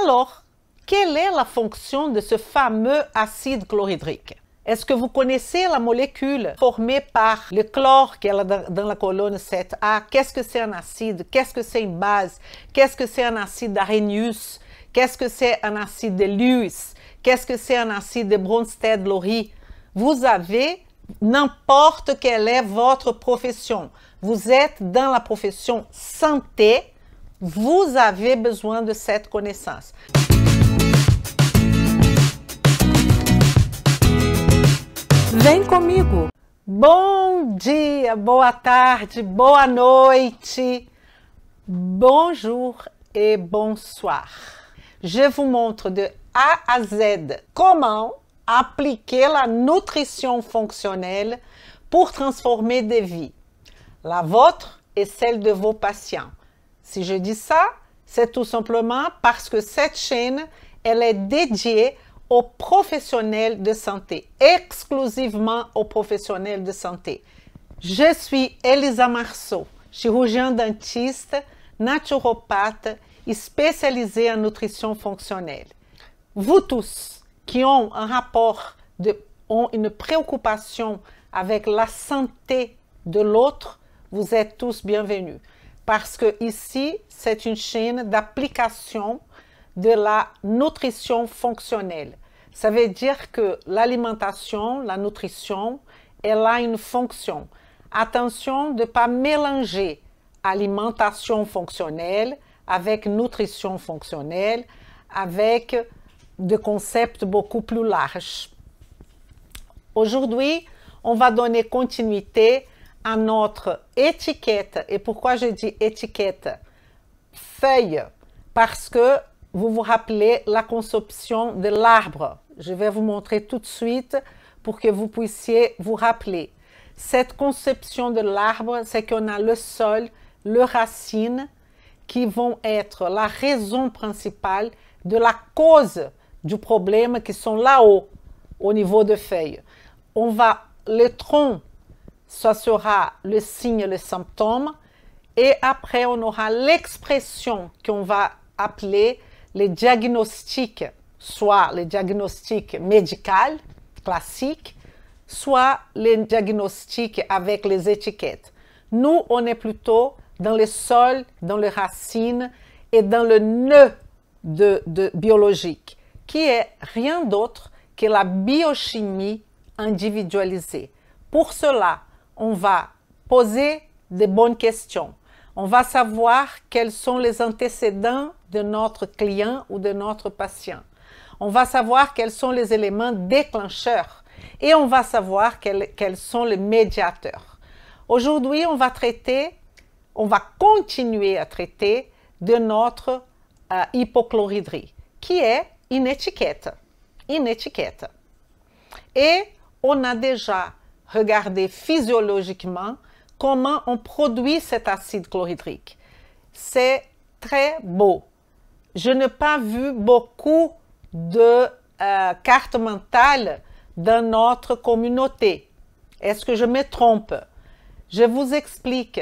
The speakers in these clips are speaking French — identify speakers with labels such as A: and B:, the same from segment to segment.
A: Alors, quelle est la fonction de ce fameux acide chlorhydrique? Est-ce que vous connaissez la molécule formée par le chlore qui est dans la colonne 7A? Qu'est-ce que c'est un acide? Qu'est-ce que c'est une base? Qu'est-ce que c'est un acide d'Arrhenius? Qu'est-ce que c'est un acide de Lewis? Qu'est-ce que c'est un acide de Bronsted-Lowry? Vous avez n'importe quelle est votre profession. Vous êtes dans la profession santé, vous avez besoin de cette connaissance. Vem comigo! Bom dia, boa tarde, boa noite, bonjour et bonsoir. Je vous montre de A à Z comment appliquer la nutrition fonctionnelle pour transformer des vies, la vôtre et celle de vos patients. Si je dis ça, c'est tout simplement parce que cette chaîne, elle est dédiée aux professionnels de santé, exclusivement aux professionnels de santé. Je suis Elisa Marceau, chirurgien dentiste, naturopathe et spécialisée en nutrition fonctionnelle. Vous tous qui ont un rapport, ont une préoccupation avec la santé de l'autre, vous êtes tous bienvenus. Parce que ici, c'est une chaîne d'application de la nutrition fonctionnelle. Ça veut dire que l'alimentation, la nutrition, elle a une fonction. Attention de ne pas mélanger alimentation fonctionnelle avec nutrition fonctionnelle, avec des concepts beaucoup plus larges. Aujourd'hui, on va donner continuité à notre étiquette. Et pourquoi je dis étiquette? Feuille, parce que vous vous rappelez la conception de l'arbre. Je vais vous montrer tout de suite pour que vous puissiez vous rappeler. Cette conception de l'arbre, c'est qu'on a le sol, les racines, qui vont être la raison principale de la cause du problème qui sont là-haut, au niveau de feuilles. Le tronc, ça sera le signe, le symptôme, et après on aura l'expression qu'on va appeler les diagnostics, soit les diagnostics médicaux classiques, soit les diagnostics avec les étiquettes. Nous, on est plutôt dans le sol, dans les racines et dans le nœud de biologique, qui est rien d'autre que la biochimie individualisée. Pour cela, on va poser de bonnes questions. On va savoir quels sont les antécédents de notre client ou de notre patient. On va savoir quels sont les éléments déclencheurs et on va savoir quels sont les médiateurs. Aujourd'hui, on va continuer à traiter de notre hypochlorhydrie, qui est une étiquette. Une étiquette. Et on a déjà regardé physiologiquement comment on produit cet acide chlorhydrique. C'est très beau. Je n'ai pas vu beaucoup de cartes mentales dans notre communauté. Est-ce que je me trompe? Je vous explique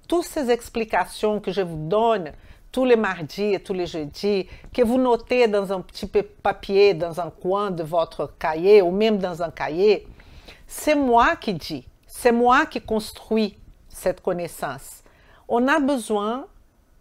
A: toutes ces explications que je vous donne tous les mardis et tous les jeudis, que vous notez dans un petit papier, dans un coin de votre cahier ou même dans un cahier. C'est moi qui dis. C'est moi qui construis cette connaissance. On a besoin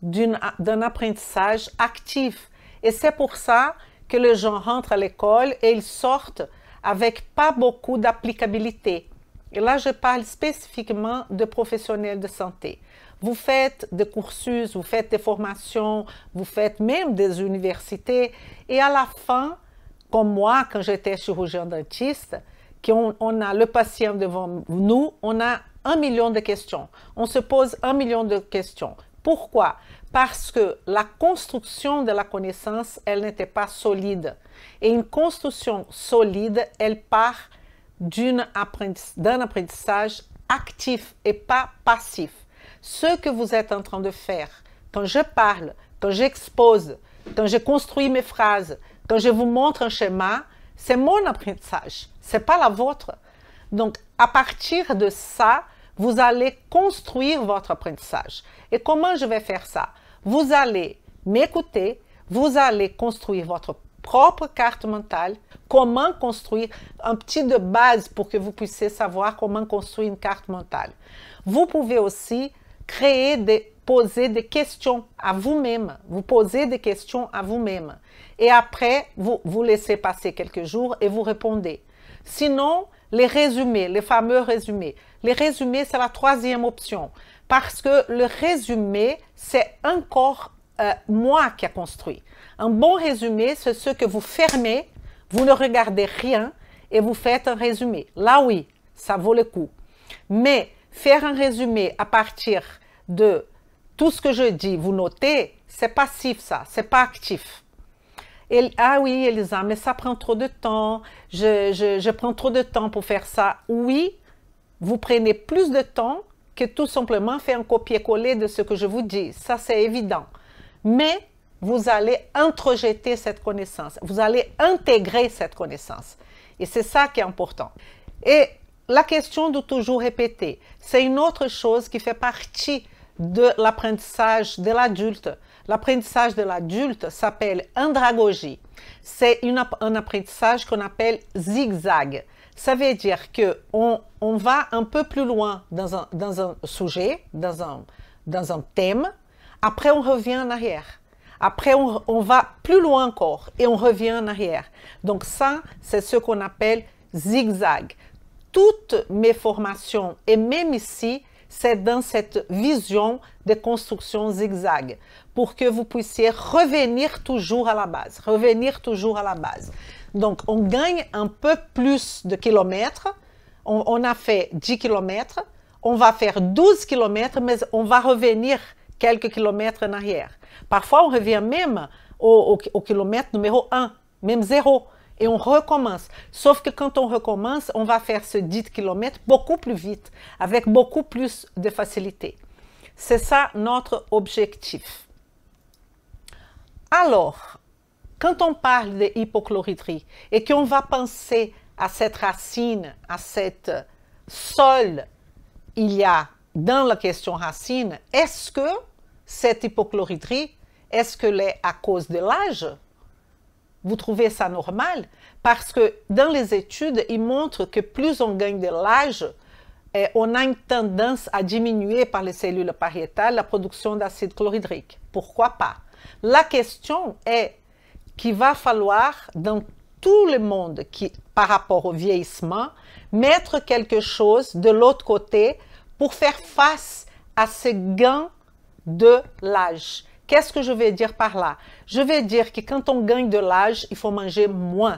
A: d'un apprentissage actif. Et c'est pour ça que les gens rentrent à l'école et ils sortent avec pas beaucoup d'applicabilité. Et là, je parle spécifiquement de professionnels de santé. Vous faites des cursus, vous faites des formations, vous faites même des universités. Et à la fin, comme moi, quand j'étais chirurgien dentiste, on a le patient devant nous, on a 1 million de questions. On se pose 1 million de questions. Pourquoi? Parce que la construction de la connaissance, elle n'était pas solide. Et une construction solide, elle part d'un apprentissage actif et pas passif. Ce que vous êtes en train de faire, quand je parle, quand j'expose, quand je construis mes phrases, quand je vous montre un schéma, c'est mon apprentissage, ce n'est pas la vôtre. Donc, à partir de ça, vous allez construire votre apprentissage. Et comment je vais faire ça? Vous allez m'écouter, vous allez construire votre propre carte mentale. Comment construire un petit de base pour que vous puissiez savoir comment construire une carte mentale. Vous pouvez aussi poser des questions à vous-même. Vous posez des questions à vous-même. Et après, vous laissez passer quelques jours et vous répondez. Sinon, les résumés, les fameux résumés. Les résumés, c'est la troisième option. Parce que le résumé, c'est encore moi qui a construit. Un bon résumé, c'est ce que vous fermez, vous ne regardez rien et vous faites un résumé. Là, oui, ça vaut le coup. Mais faire un résumé à partir de tout ce que je dis, vous notez, c'est passif ça, c'est pas actif. Ah oui, Elisa, mais ça prend trop de temps, je prends trop de temps pour faire ça. Oui, vous prenez plus de temps que tout simplement faire un copier-coller de ce que je vous dis. Ça, c'est évident. Mais vous allez introjeter cette connaissance, vous allez intégrer cette connaissance. Et c'est ça qui est important. Et la question de toujours répéter, c'est une autre chose qui fait partie de l'apprentissage de l'adulte. L'apprentissage de l'adulte s'appelle andragogie. C'est un apprentissage qu'on appelle zigzag. Ça veut dire qu'on va un peu plus loin dans un sujet, dans un thème, après on revient en arrière. Après, on va plus loin encore et on revient en arrière. Donc ça, c'est ce qu'on appelle zigzag. Toutes mes formations, et même ici, c'est dans cette vision de construction zigzag, pour que vous puissiez revenir toujours à la base, revenir toujours à la base. Donc, on gagne un peu plus de kilomètres. On a fait 10 kilomètres, on va faire 12 kilomètres, mais on va revenir quelques kilomètres en arrière. Parfois, on revient même au kilomètre numéro 1, même 0, et on recommence. Sauf que quand on recommence, on va faire ce 10 km beaucoup plus vite, avec beaucoup plus de facilité. C'est ça notre objectif. Alors, quand on parle de hypochlorhydrie et qu'on va penser à cette racine, à cette sol, il y a dans la question racine, est-ce que cette hypochlorhydrie, est-ce qu'elle est à cause de l'âge? Vous trouvez ça normal? Parce que dans les études, ils montrent que plus on gagne de l'âge, on a une tendance à diminuer par les cellules pariétales la production d'acide chlorhydrique. Pourquoi pas? La question est qu'il va falloir, dans tout le monde, par rapport au vieillissement, mettre quelque chose de l'autre côté pour faire face à ces gains de l'âge. Qu'est-ce que je vais dire par là? Je vais dire que quand on gagne de l'âge, il faut manger moins.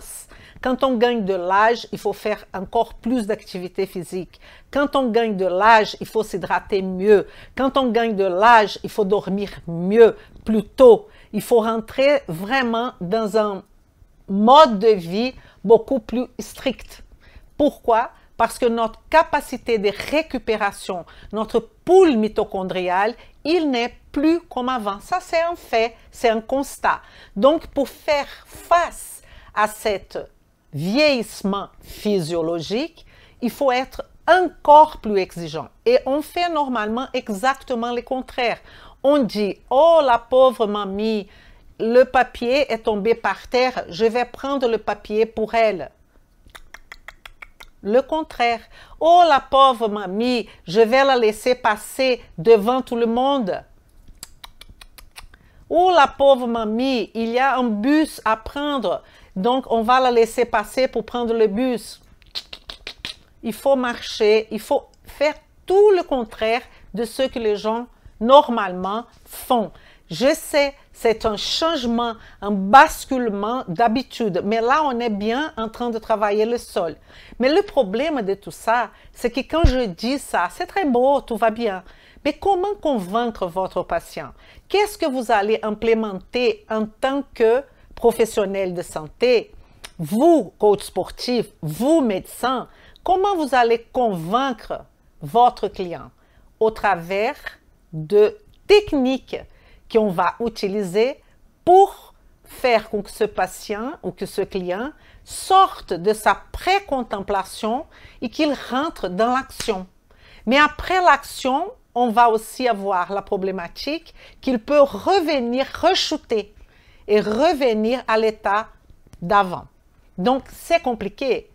A: Quand on gagne de l'âge, il faut faire encore plus d'activité physique. Quand on gagne de l'âge, il faut s'hydrater mieux. Quand on gagne de l'âge, il faut dormir mieux, plus tôt. Il faut rentrer vraiment dans un mode de vie beaucoup plus strict. Pourquoi? Parce que notre capacité de récupération, notre pool mitochondrial, il n'est plus comme avant. Ça, c'est un fait, c'est un constat. Donc, pour faire face à cet vieillissement physiologique, il faut être encore plus exigeant. Et on fait normalement exactement le contraire. On dit, oh la pauvre mamie, le papier est tombé par terre, je vais prendre le papier pour elle. Le contraire. Oh la pauvre mamie, je vais la laisser passer devant tout le monde. Oh la pauvre mamie, il y a un bus à prendre, donc on va la laisser passer pour prendre le bus. Il faut marcher, il faut faire tout le contraire de ce que les gens normalement font. Je sais, c'est un changement, un basculement d'habitude, mais là, on est bien en train de travailler le sol. Mais le problème de tout ça, c'est que quand je dis ça, c'est très beau, tout va bien. Mais comment convaincre votre patient? Qu'est-ce que vous allez implémenter en tant que professionnel de santé? Vous, coach sportif, vous, médecin, comment vous allez convaincre votre client? Au travers de techniques qu'on va utiliser pour faire que ce patient ou que ce client sorte de sa pré-contemplation et qu'il rentre dans l'action. Mais après l'action, on va aussi avoir la problématique qu'il peut revenir re-shooter. et revenir à l'état d'avant. Donc, c'est compliqué.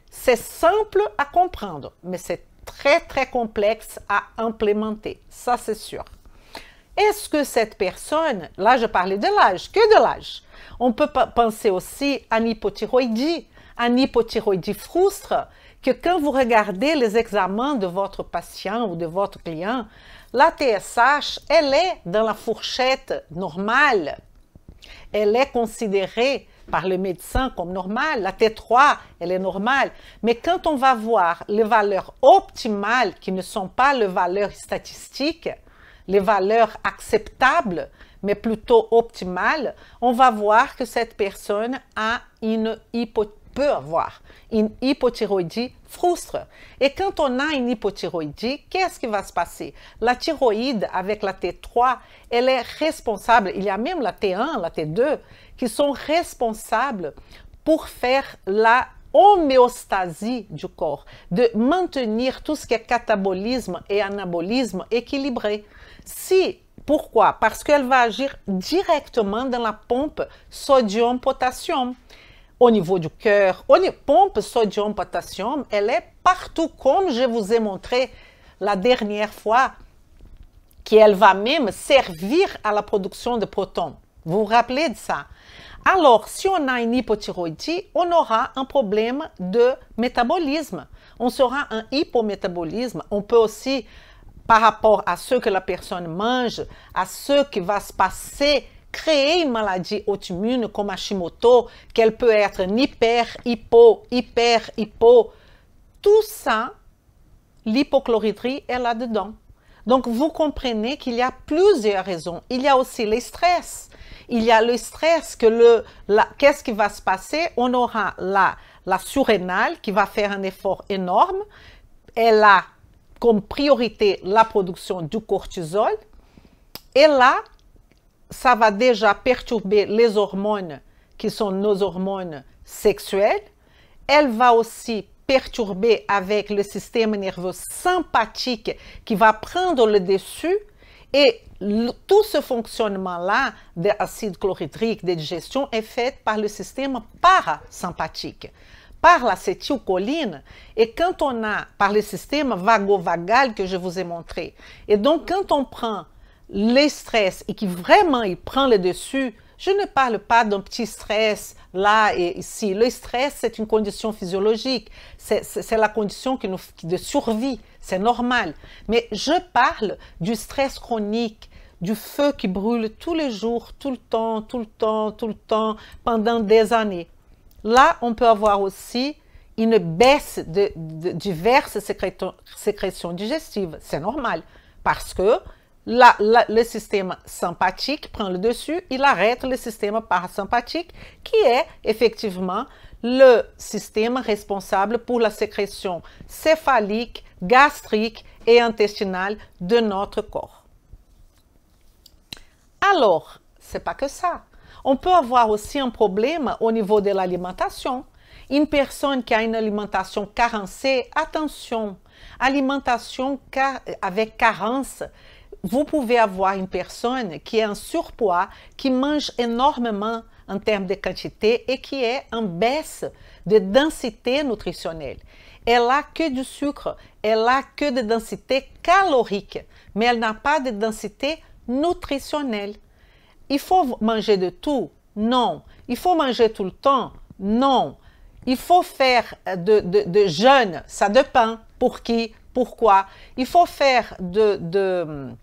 A: C'est simple à comprendre, mais c'est très, très complexe à implémenter. Ça, c'est sûr. Est-ce que cette personne, là, je parlais de l'âge, que de l'âge. On peut penser aussi à une hypothyroïdie. Un hypothyroïdie frustre, que quand vous regardez les examens de votre patient ou de votre client, la TSH, elle est dans la fourchette normale. Elle est considérée par le médecin comme normale. La T3, elle est normale. Mais quand on va voir les valeurs optimales, qui ne sont pas les valeurs statistiques, les valeurs acceptables, mais plutôt optimales, on va voir que cette personne a peut avoir une hypothyroïdie frustre. Et quand on a une hypothyroïdie, qu'est-ce qui va se passer? La thyroïde avec la T3, elle est responsable, il y a même la T1, la T2, qui sont responsables pour faire la homéostasie du corps, de maintenir tout ce qui est catabolisme et anabolisme équilibré. Pourquoi? Parce qu'elle va agir directement dans la pompe sodium-potassium. Au niveau du cœur, pompe sodium-potassium, elle est partout, comme je vous ai montré la dernière fois, qu'elle va même servir à la production de protons. Vous vous rappelez de ça? Alors, si on a une hypothyroïdie, on aura un problème de métabolisme. On sera un hypométabolisme. On peut aussi, par rapport à ce que la personne mange, à ce qui va se passer, créer une maladie auto-immune comme Hashimoto, qu'elle peut être hypo. Tout ça, l'hypochlorhydrie est là-dedans. Donc, vous comprenez qu'il y a plusieurs raisons. Il y a aussi le stress. Il y a le stress qu'est-ce qui va se passer? On aura la surrénale qui va faire un effort énorme. Elle a comme priorité la production du cortisol. Et là, ça va déjà perturber les hormones qui sont nos hormones sexuelles. Elle va aussi perturber avec le système nerveux sympathique qui va prendre le dessus et tout ce fonctionnement-là d'acide chlorhydrique, de digestion, est fait par le système parasympathique, par l'acétylcholine et quand on a, par le système vagovagal que je vous ai montré. Et donc, quand on prend le stress et qui vraiment il prend le dessus, je ne parle pas d'un petit stress là et ici. Le stress, c'est une condition physiologique, c'est la condition de survie, c'est normal. Mais je parle du stress chronique, du feu qui brûle tous les jours, tout le temps, pendant des années. Là, on peut avoir aussi une baisse de diverses sécrétions digestives. C'est normal parce que le système sympathique prend le dessus, il arrête le système parasympathique qui est effectivement le système responsable pour la sécrétion céphalique, gastrique et intestinale de notre corps. Alors, ce n'est pas que ça. On peut avoir aussi un problème au niveau de l'alimentation. Une personne qui a une alimentation carencée, attention, alimentation avec carence. Vous pouvez avoir une personne qui est en surpoids, qui mange énormément en termes de quantité et qui est en baisse de densité nutritionnelle. Elle n'a que du sucre, elle n'a que de densité calorique, mais elle n'a pas de densité nutritionnelle. Il faut manger de tout? Non. Il faut manger tout le temps? Non. Il faut faire de jeûne? Ça dépend. Pour qui? Pourquoi? Il faut faire de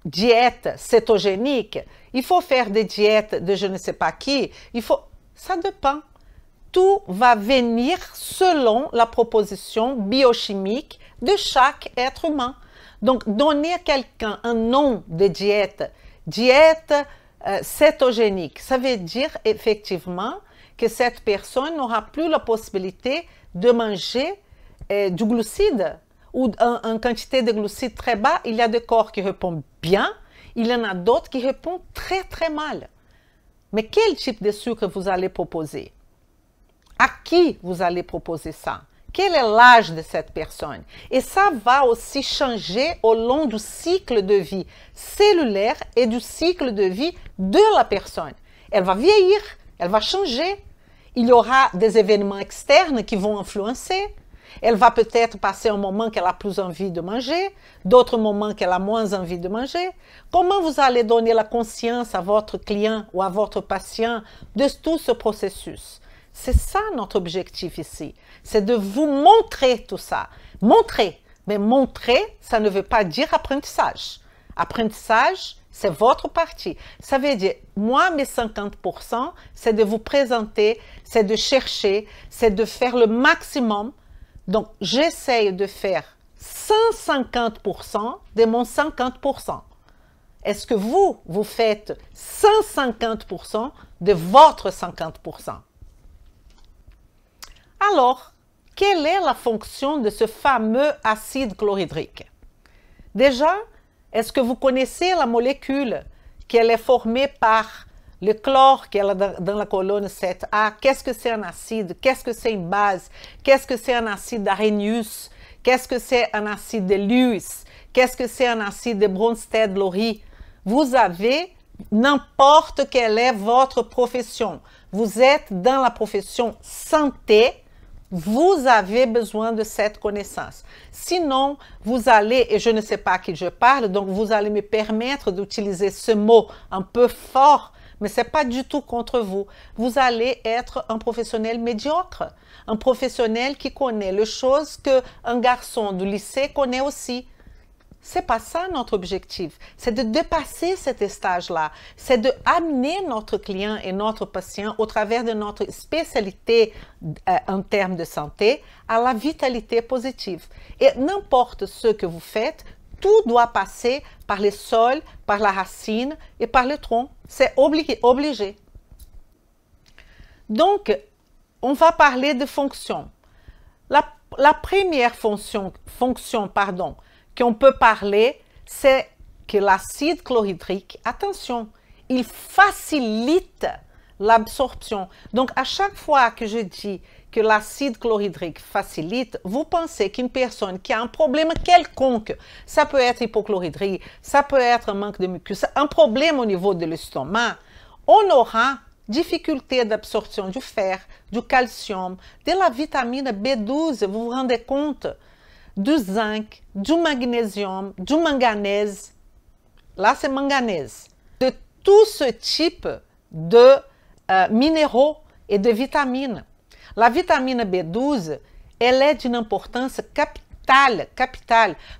A: diète cétogénique, il faut faire des diètes de je ne sais pas qui, ça dépend. Tout va venir selon la proposition biochimique de chaque être humain. Donc, donner à quelqu'un un nom de diète cétogénique, ça veut dire effectivement que cette personne n'aura plus la possibilité de manger du glucide ou en quantité de glucides très bas. Il y a des corps qui répondent bien, il y en a d'autres qui répondent très très mal. Mais quel type de sucre vous allez proposer? À qui vous allez proposer ça? Quel est l'âge de cette personne? Et ça va aussi changer au long du cycle de vie cellulaire et du cycle de vie de la personne. Elle va vieillir, elle va changer. Il y aura des événements externes qui vont influencer. Elle va peut-être passer un moment qu'elle a plus envie de manger, d'autres moments qu'elle a moins envie de manger. Comment vous allez donner la conscience à votre client ou à votre patient de tout ce processus? C'est ça notre objectif ici, c'est de vous montrer tout ça. Montrer, mais montrer, ça ne veut pas dire apprentissage. Apprentissage, c'est votre partie. Ça veut dire, moi, mes 50%, c'est de vous présenter, c'est de chercher, c'est de faire le maximum. Donc, j'essaye de faire 150% de mon 50%. Est-ce que vous faites 150% de votre 50%? Alors, quelle est la fonction de ce fameux acide chlorhydrique? Déjà, est-ce que vous connaissez la molécule qu'elle est formée par le chlore qu'elle est dans la colonne 7A? Qu'est-ce que c'est un acide? Qu'est-ce que c'est une base? Qu'est-ce que c'est un acide d'Arrhenius? Qu'est-ce que c'est un acide de Lewis? Qu'est-ce que c'est un acide de Bronsted-Lowry? Vous avez n'importe quelle est votre profession. Vous êtes dans la profession santé. Vous avez besoin de cette connaissance. Sinon, vous allez, et je ne sais pas à qui je parle, donc vous allez me permettre d'utiliser ce mot un peu fort, mais ce n'est pas du tout contre vous. Vous allez être un professionnel médiocre, un professionnel qui connaît les choses qu'un garçon du lycée connaît aussi. C'est pas ça notre objectif, c'est de dépasser cet stage-là, c'est d'amener notre client et notre patient au travers de notre spécialité en termes de santé à la vitalité positive. Et n'importe ce que vous faites, tout doit passer par les sols, par la racine et par le tronc. C'est obligé. Donc, on va parler de fonctions. La première fonction, qu'on peut parler, c'est que l'acide chlorhydrique, attention, il facilite l'absorption. Donc, à chaque fois que je dis que l'acide chlorhydrique facilite, vous pensez qu'une personne qui a un problème quelconque, ça peut être hypochlorhydrie, ça peut être un manque de mucus, un problème au niveau de l'estomac, on aura difficulté d'absorption du fer, du calcium, de la vitamine B12, vous vous rendez compte? Du zinc, du magnésium, du manganèse, là c'est manganèse, de tout ce type de minéraux et de vitamines. La vitamine B12, elle est d'une importance capitale,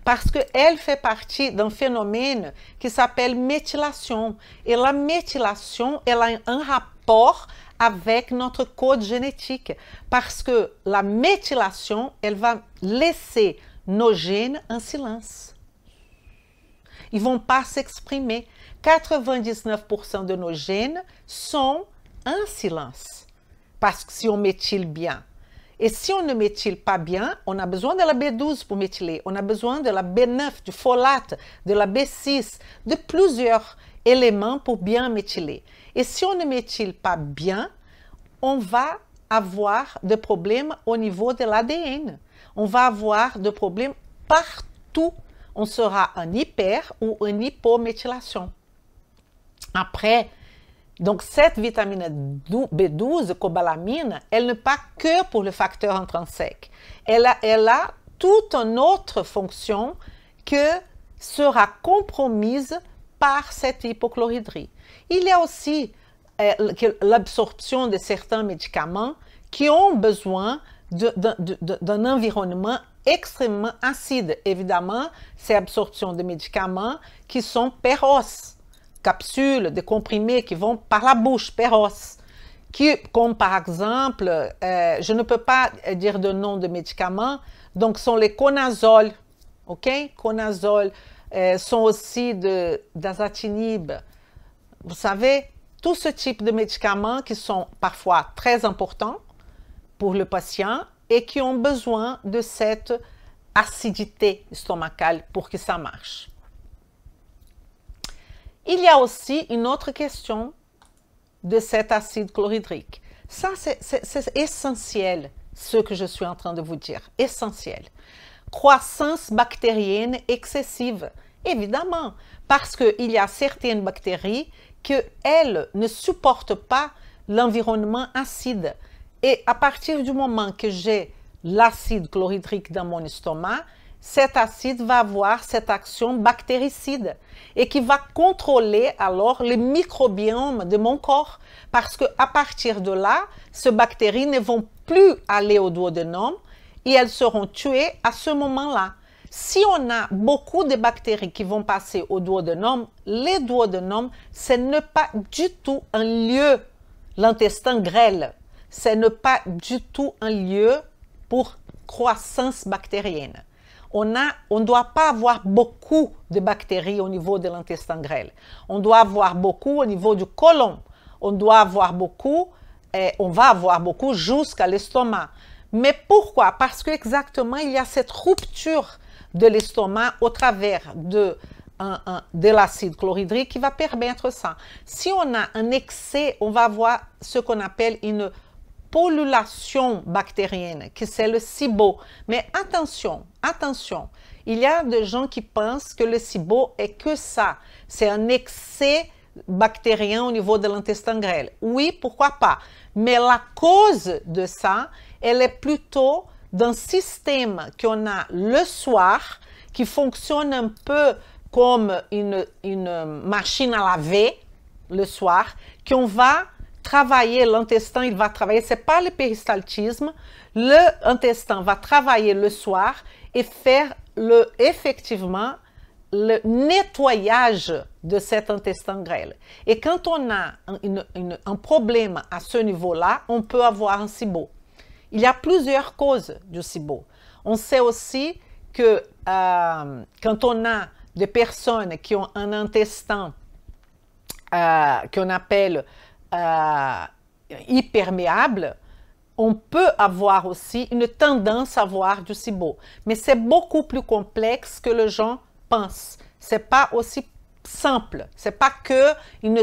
A: parce qu'elle fait partie d'un phénomène qui s'appelle méthylation. Et la méthylation, elle a un rapport avec notre code génétique, parce que la méthylation, elle va laisser nos gènes en silence. Ils ne vont pas s'exprimer. 99% de nos gènes sont en silence, parce que si on méthyle bien. Et si on ne méthyle pas bien, on a besoin de la B12 pour méthyler, on a besoin de la B9, du folate, de la B6, de plusieurs éléments pour bien méthyler. Et si on ne méthyle pas bien, on va avoir des problèmes au niveau de l'ADN. On va avoir des problèmes partout. On sera en hyper ou en hypométhylation. Après, donc cette vitamine B12, cobalamine, elle n'est pas que pour le facteur intrinsèque. Elle a toute une autre fonction que sera compromise par cette hypochlorhydrie. Il y a aussi l'absorption de certains médicaments qui ont besoin d'un environnement extrêmement acide. Évidemment, c'est l'absorption de médicaments qui sont péros, capsules, de comprimés qui vont par la bouche, péros, comme par exemple, je ne peux pas dire de nom de médicaments, donc sont les conazoles, ok? Conazoles sont aussi d'azatinib. Vous savez, tout ce type de médicaments qui sont parfois très importants pour le patient et qui ont besoin de cette acidité estomacale pour que ça marche. Il y a aussi une autre question de cet acide chlorhydrique. Ça, c'est essentiel. ce que je suis en train de vous dire. Essentiel. Croissance bactérienne excessive. Évidemment, parce qu'il y a certaines bactéries qu'elles ne supportent pas l'environnement acide. Et à partir du moment que j'ai l'acide chlorhydrique dans mon estomac, cet acide va avoir cette action bactéricide et qui va contrôler alors le microbiome de mon corps. Parce qu'à partir de là, ces bactéries ne vont plus aller au duodénum et elles seront tuées à ce moment-là. Si on a beaucoup de bactéries qui vont passer au duodénum, les duodénums, ce n'est pas du tout un lieu, l'intestin grêle, ce n'est pas du tout un lieu pour croissance bactérienne. On ne doit pas avoir beaucoup de bactéries au niveau de l'intestin grêle. On doit avoir beaucoup au niveau du côlon. On doit avoir beaucoup, on va avoir beaucoup jusqu'à l'estomac. Mais pourquoi? Parce qu'exactement, il y a cette rupture de l'estomac au travers de l'acide chlorhydrique qui va permettre ça. Si on a un excès, on va avoir ce qu'on appelle une pollution bactérienne, qui c'est le SIBO. Mais attention, attention, il y a des gens qui pensent que le SIBO est que ça. C'est un excès bactérien au niveau de l'intestin grêle. Oui, pourquoi pas. Mais la cause de ça, elle est plutôt d'un système qu'on a le soir, qui fonctionne un peu comme une machine à laver le soir, qu'on va travailler, l'intestin, il va travailler, ce n'est pas le péristaltisme, l'intestin va travailler le soir et faire effectivement le nettoyage de cet intestin grêle. Et quand on a un problème à ce niveau-là, on peut avoir un SIBO. Il y a plusieurs causes du SIBO. On sait aussi que quand on a des personnes qui ont un intestin qu'on appelle hyperméable, on peut avoir aussi une tendance à avoir du SIBO. Mais c'est beaucoup plus complexe que les gens pensent. Ce n'est pas aussi simple. Ce n'est pas qu'une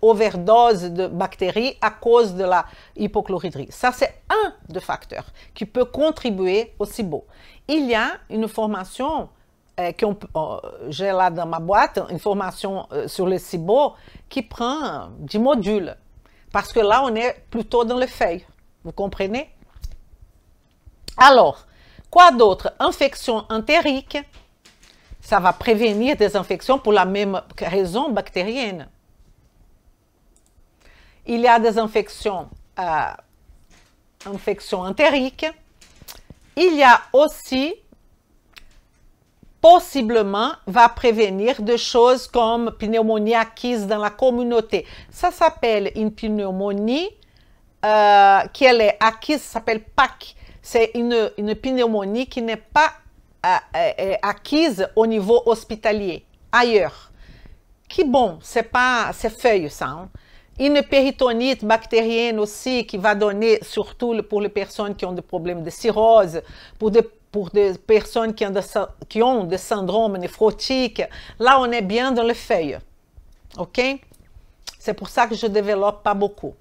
A: overdose de bactéries à cause de la hypochlorhydrie. Ça, c'est un des facteurs qui peut contribuer au SIBO. Il y a une formation j'ai là dans ma boîte, une formation sur le SIBO qui prend 10 modules. Parce que là, on est plutôt dans les feuilles. Vous comprenez? Alors, quoi d'autre? Infection entérique. Ça va prévenir des infections pour la même raison bactérienne. Il y a des infections entériques. Il y a aussi, possiblement, va prévenir des choses comme pneumonie acquise dans la communauté. Ça s'appelle une pneumonie qui est acquise, ça s'appelle PAC. C'est une pneumonie qui n'est pas acquise au niveau hospitalier, ailleurs. Qui bon, c'est feuille ça. Hein? Une péritonite bactérienne aussi qui va donner, surtout pour les personnes qui ont des problèmes de cirrhose, pour des personnes qui ont des syndromes néphrotiques. Là, on est bien dans les feuilles. OK? C'est pour ça que je ne développe pas beaucoup.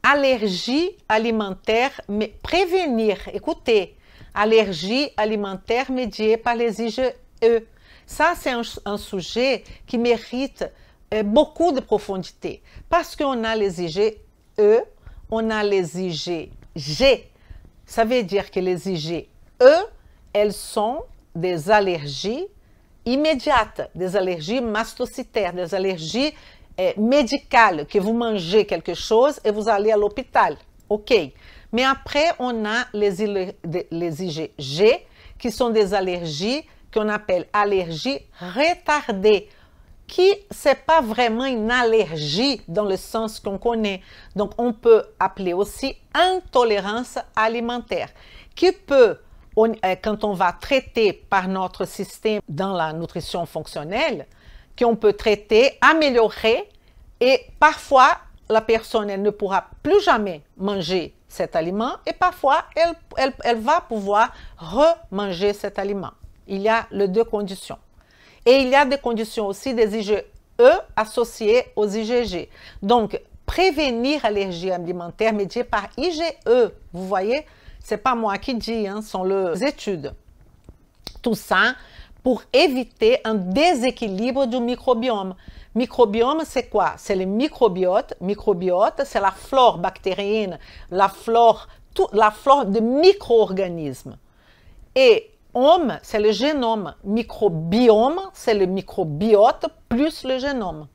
A: Allergie alimentaire, mais prévenir. Écoutez, allergie alimentaire médiée par les IgE. Ça, c'est un sujet qui mérite beaucoup de profondité. Parce qu'on a les IgE, on a les IgG. Ça veut dire que les IgE, elles sont des allergies immédiates, des allergies mastocytaires, des allergies médicales, que vous mangez quelque chose et vous allez à l'hôpital. OK. Mais après, on a les IgG, qui sont des allergies qu'on appelle allergies retardées, qui c'est pas vraiment une allergie dans le sens qu'on connaît. Donc, on peut appeler aussi intolérance alimentaire, qui peut, quand on va traiter par notre système dans la nutrition fonctionnelle, qu'on peut traiter, améliorer, et parfois, la personne elle ne pourra plus jamais manger cet aliment, et parfois, elle va pouvoir remanger cet aliment. Il y a les deux conditions. Et il y a des conditions aussi des IgE associées aux IgG. Donc, prévenir allergie alimentaire médiée par IgE. Vous voyez, c'est pas moi qui dis, hein, ce sont les études. Tout ça pour éviter un déséquilibre du microbiome. Microbiome, c'est quoi? C'est le microbiote. Microbiote, c'est la flore bactérienne, la flore de micro-organismes. Et homme, c'est le génome. Microbiome, c'est le microbiote plus le génome.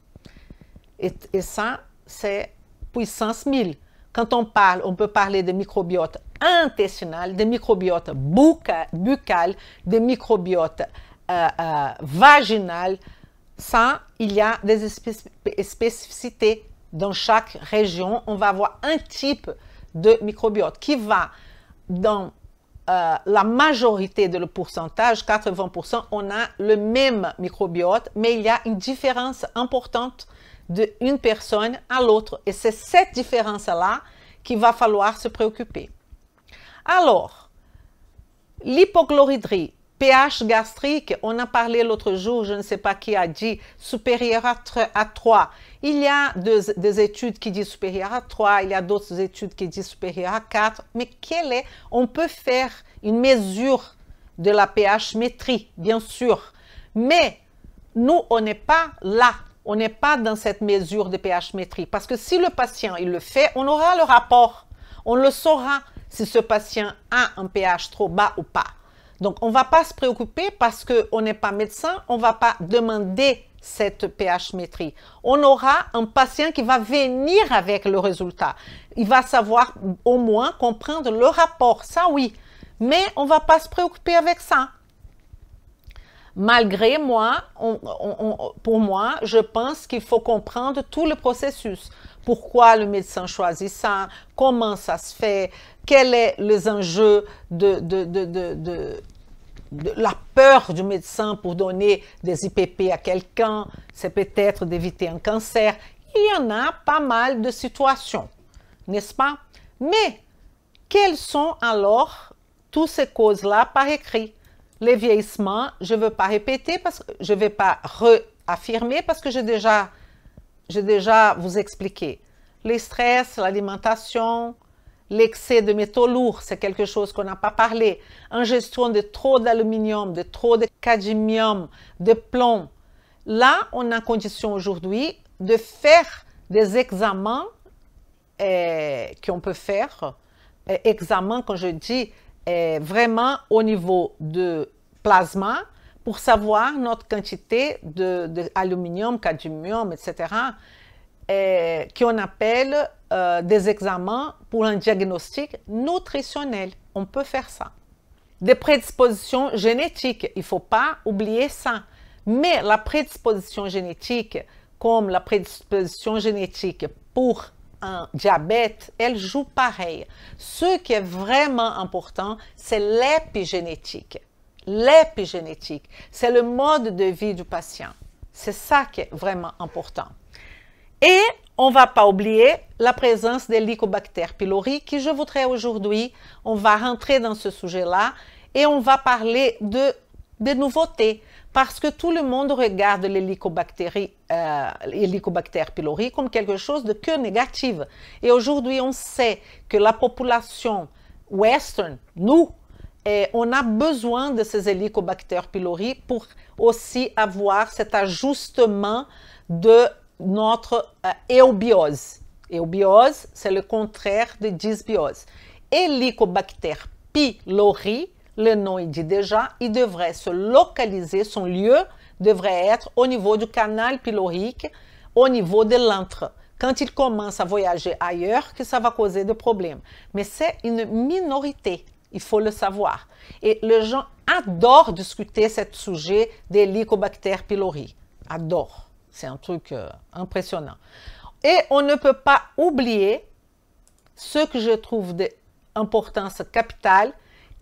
A: Et ça, c'est puissance 1000. Quand on parle, on peut parler de microbiote intestinal, de microbiote buccal, de microbiote vaginal. Ça, il y a des spécificités. Dans chaque région, on va avoir un type de microbiote qui va dans la majorité de le pourcentage, 80%, on a le même microbiote, mais il y a une différence importante d'une personne à l'autre. Et c'est cette différence-là qu'il va falloir se préoccuper. Alors, l'hypochlorhydrie, pH gastrique, on a parlé l'autre jour, je ne sais pas qui a dit, supérieur à 3. Il y a des études qui disent supérieur à 3, il y a d'autres études qui disent supérieur à 4, mais on peut faire une mesure de la pH-métrie, bien sûr, mais nous, on n'est pas là, on n'est pas dans cette mesure de pH-métrie, parce que si le patient, il le fait, on aura le rapport, on le saura si ce patient a un pH trop bas ou pas. Donc, on ne va pas se préoccuper parce qu'on n'est pas médecin, on ne va pas demander cette pH-métrie. On aura un patient qui va venir avec le résultat. Il va savoir au moins comprendre le rapport, ça oui. Mais on ne va pas se préoccuper avec ça. Malgré moi, pour moi, je pense qu'il faut comprendre tout le processus. Pourquoi le médecin choisit ça, comment ça se fait, quels sont les enjeux de la peur du médecin pour donner des IPP à quelqu'un, c'est peut-être d'éviter un cancer. Il y en a pas mal de situations, n'est-ce pas? Mais quelles sont alors toutes ces causes-là par écrit? Les vieillissements, je ne veux pas répéter, parce que je ne vais pas réaffirmer parce que j'ai déjà vous expliqué. Les stress, l'alimentation, l'excès de métaux lourds, c'est quelque chose qu'on n'a pas parlé. Ingestion de trop d'aluminium, de trop de cadmium, de plomb. Là, on a condition aujourd'hui de faire des examens qu'on peut faire. Examens, quand je dis vraiment au niveau de plasma, pour savoir notre quantité d'aluminium, cadmium, etc., qu'on appelle des examens pour un diagnostic nutritionnel. On peut faire ça. Des prédispositions génétiques, il ne faut pas oublier ça. Mais la prédisposition génétique, comme la prédisposition génétique pour un diabète, elle joue pareil. Ce qui est vraiment important, c'est l'épigénétique. L'épigénétique, c'est le mode de vie du patient. C'est ça qui est vraiment important. Et on ne va pas oublier la présence des Helicobacter pylori, qui je voudrais aujourd'hui, on va rentrer dans ce sujet-là et on va parler de nouveautés, parce que tout le monde regarde l'Helicobacter pylori comme quelque chose de que négatif. Et aujourd'hui, on sait que la population western, nous, on a besoin de ces Helicobacter pylori pour aussi avoir cet ajustement de notre éobiose. Éobiose, c'est le contraire de dysbiose. Helicobacter pylori, le nom il dit déjà, il devrait se localiser, son lieu devrait être au niveau du canal pylorique, au niveau de l'antre. Quand il commence à voyager ailleurs, que ça va causer des problèmes. Mais c'est une minorité, il faut le savoir. Et les gens adorent discuter ce sujet des Helicobacter pylori. Adorent. C'est un truc impressionnant. Et on ne peut pas oublier ce que je trouve d'importance capitale,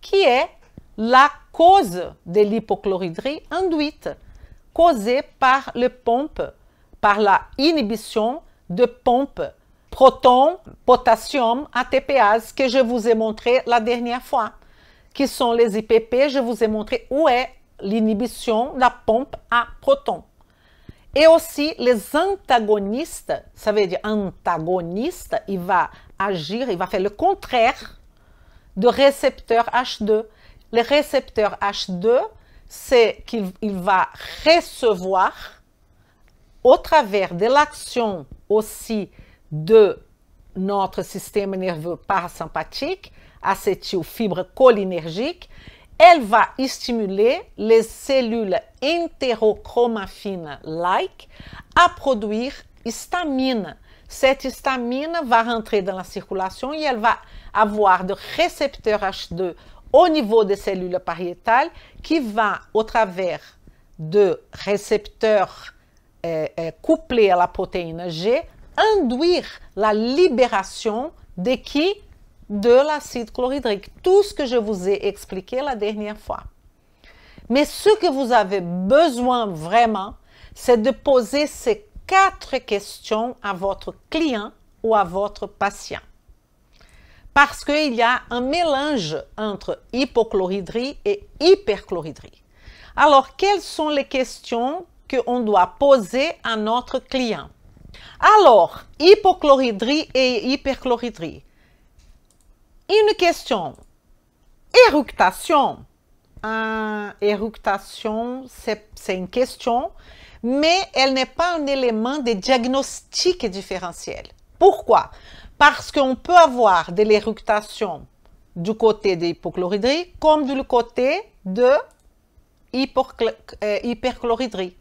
A: qui est la cause de l'hypochlorhydrie induite, causée par les pompes, par la inhibition de pompes proton, potassium, ATPase, que je vous ai montré la dernière fois, qui sont les IPP. Je vous ai montré où est l'inhibition de la pompe à protons. Et aussi, les antagonistes, ça veut dire antagoniste, il va agir, il va faire le contraire de récepteur H2. Le récepteur H2, c'est qu'il va recevoir au travers de l'action aussi de notre système nerveux parasympathique, acétylfibre cholinergique, elle va stimuler les cellules entérochromaffines-like à produire histamine. Cette histamine va rentrer dans la circulation et elle va avoir de récepteurs H2 au niveau des cellules pariétales qui va, au travers de récepteurs couplés à la protéine G, induire la libération de qui? De l'acide chlorhydrique. Tout ce que je vous ai expliqué la dernière fois. Mais ce que vous avez besoin vraiment, c'est de poser ces 4 questions à votre client ou à votre patient. Parce qu'il y a un mélange entre hypochlorhydrie et hyperchlorhydrie. Alors, quelles sont les questions qu'on doit poser à notre client? Alors, hypochlorhydrie et hyperchlorhydrie. Une question, éructation. Éructation, c'est une question, mais elle n'est pas un élément de diagnostic différentiel. Pourquoi? Parce qu'on peut avoir de l'éructation du côté de l'hypochlorhydrie comme du côté de hyperchlorhydrie.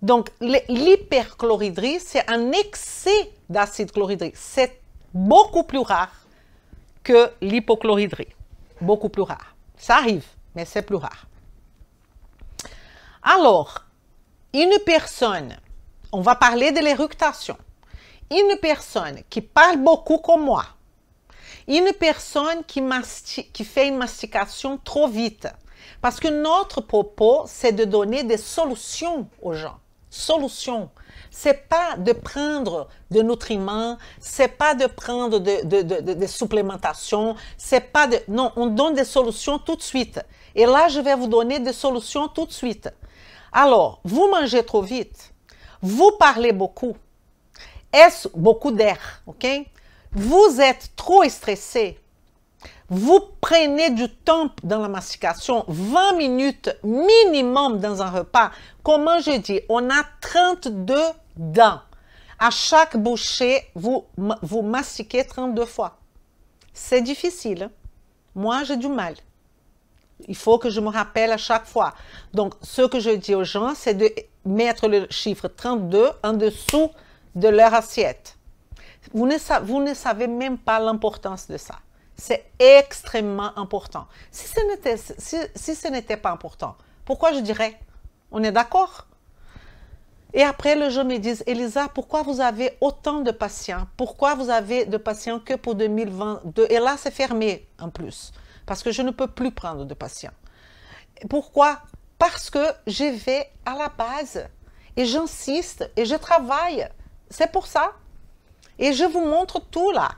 A: Donc, l'hyperchlorhydrie, c'est un excès d'acide chlorhydrique. C'est beaucoup plus rare que l'hypochlorhydrie. Beaucoup plus rare. Ça arrive, mais c'est plus rare. Alors, une personne, on va parler de l'éructation. Une personne qui parle beaucoup comme moi, une personne qui fait une mastication trop vite, parce que notre propos, c'est de donner des solutions aux gens. Solutions. C'est pas de prendre de nutriments, c'est pas de prendre de supplémentation, c'est pas de... Non, on donne des solutions tout de suite. Et là, je vais vous donner des solutions tout de suite. Alors, vous mangez trop vite, vous parlez beaucoup, est-ce beaucoup d'air, ok? Vous êtes trop stressé, vous prenez du temps dans la mastication, 20 minutes minimum dans un repas. Comment je dis? On a 32 dents. À chaque bouchée, vous mastiquez 32 fois. C'est difficile. Hein? Moi, j'ai du mal. Il faut que je me rappelle à chaque fois. Donc, ce que je dis aux gens, c'est de mettre le chiffre 32 en dessous de leur assiette. Vous ne savez même pas l'importance de ça. C'est extrêmement important. Si ce n'était pas important, pourquoi je dirais? On est d'accord? Et après, les gens me disent, Elisa, pourquoi vous avez autant de patients? Pourquoi vous avez de patients que pour 2022? Et là, c'est fermé en plus, parce que je ne peux plus prendre de patients. Pourquoi? Parce que je vais à la base et j'insiste et je travaille. C'est pour ça. Et je vous montre tout là.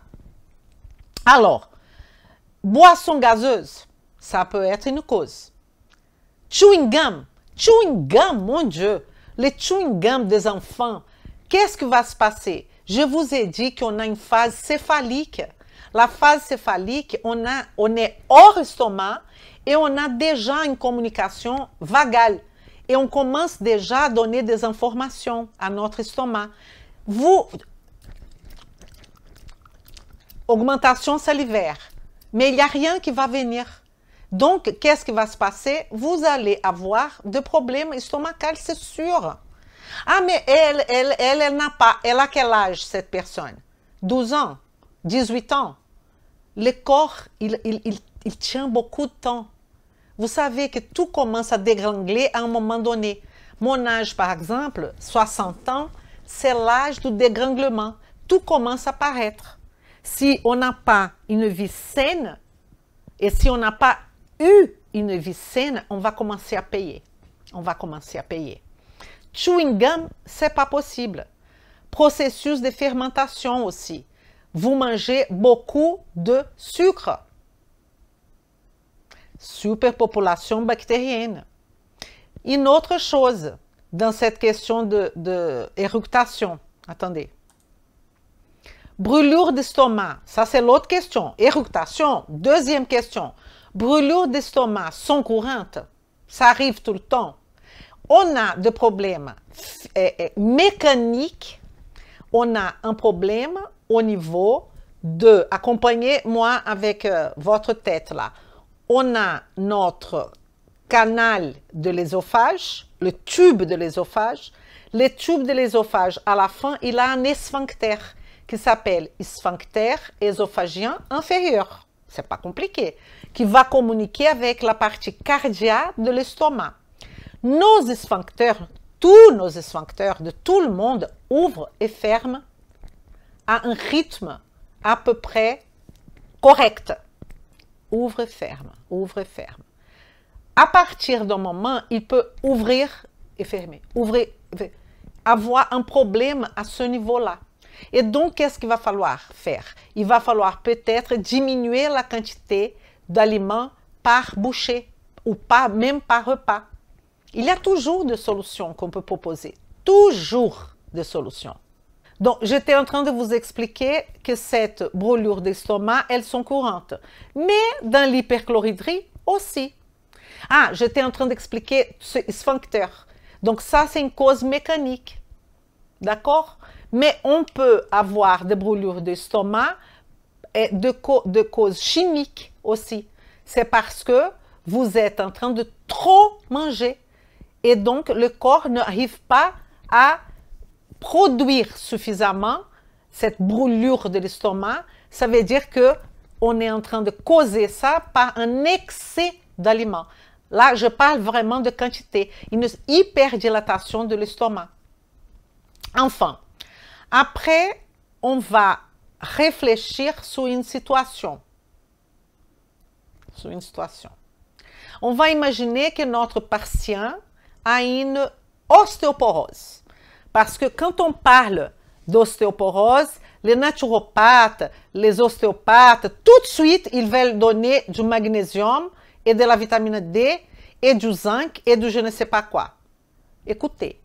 A: Alors, boisson gazeuse, ça peut être une cause. Chewing gum, mon Dieu, les chewing gum des enfants, qu'est-ce qui va se passer? Je vous ai dit qu'on a une phase céphalique. La phase céphalique, on est hors estomac et on a déjà une communication vagale. Et on commence déjà à donner des informations à notre estomac. Augmentation salivaire. Mais il n'y a rien qui va venir. Donc, qu'est-ce qui va se passer? Vous allez avoir des problèmes estomacaux, c'est sûr. Ah, mais elle n'a pas. Elle a quel âge, cette personne? 12 ans, 18 ans. Le corps, il tient beaucoup de temps. Vous savez que tout commence à dégringler à un moment donné. Mon âge, par exemple, 60 ans, c'est l'âge du dégranglement. Tout commence à paraître. Si on n'a pas une vie saine, et si on n'a pas eu une vie saine, on va commencer à payer. On va commencer à payer. Chewing gum, c'est pas possible. Processus de fermentation aussi. Vous mangez beaucoup de sucre. Superpopulation bactérienne. Une autre chose, dans cette question de éructation. Attendez. Brûlure d'estomac, ça c'est l'autre question. Éructation, deuxième question. Brûlure d'estomac sont courantes. Ça arrive tout le temps. On a des problèmes mécaniques. On a un problème au niveau de, accompagnez-moi avec votre tête là. On a notre canal de l'ésophage, le tube de l'ésophage. Le tube de l'ésophage, à la fin, il a un sphincter qui s'appelle sphincter œsophagien inférieur. C'est pas compliqué. Qui va communiquer avec la partie cardiaque de l'estomac. Nos sphincters, tous nos sphincters de tout le monde ouvrent et ferment à un rythme à peu près correct. Ouvre et ferme, ouvre et ferme. À partir d'un moment, il peut ouvrir et fermer, ouvrir, avoir un problème à ce niveau-là. Et donc, qu'est-ce qu'il va falloir faire? Il va falloir peut-être diminuer la quantité d'aliments par bouchée ou pas, même par repas. Il y a toujours des solutions qu'on peut proposer. Toujours des solutions. Donc, j'étais en train de vous expliquer que cette brûlure d'estomac, elles sont courantes. Mais dans l'hyperchloridrie aussi. Ah, j'étais en train d'expliquer ce sphincter. Donc, ça, c'est une cause mécanique. D'accord? Mais on peut avoir des brûlures d'estomac de cause chimique aussi. C'est parce que vous êtes en train de trop manger. Et donc, le corps n'arrive pas à produire suffisamment cette brûlure de l'estomac. Ça veut dire qu'on est en train de causer ça par un excès d'aliments. Là, je parle vraiment de quantité, une hyperdilatation de l'estomac. Enfin, après, on va réfléchir sur une situation. On va imaginer que notre patient a une ostéoporose. Parce que quand on parle d'ostéoporose, les naturopathes, les ostéopathes, tout de suite, ils veulent donner du magnésium et de la vitamine D et du zinc et du je ne sais pas quoi. Écoutez,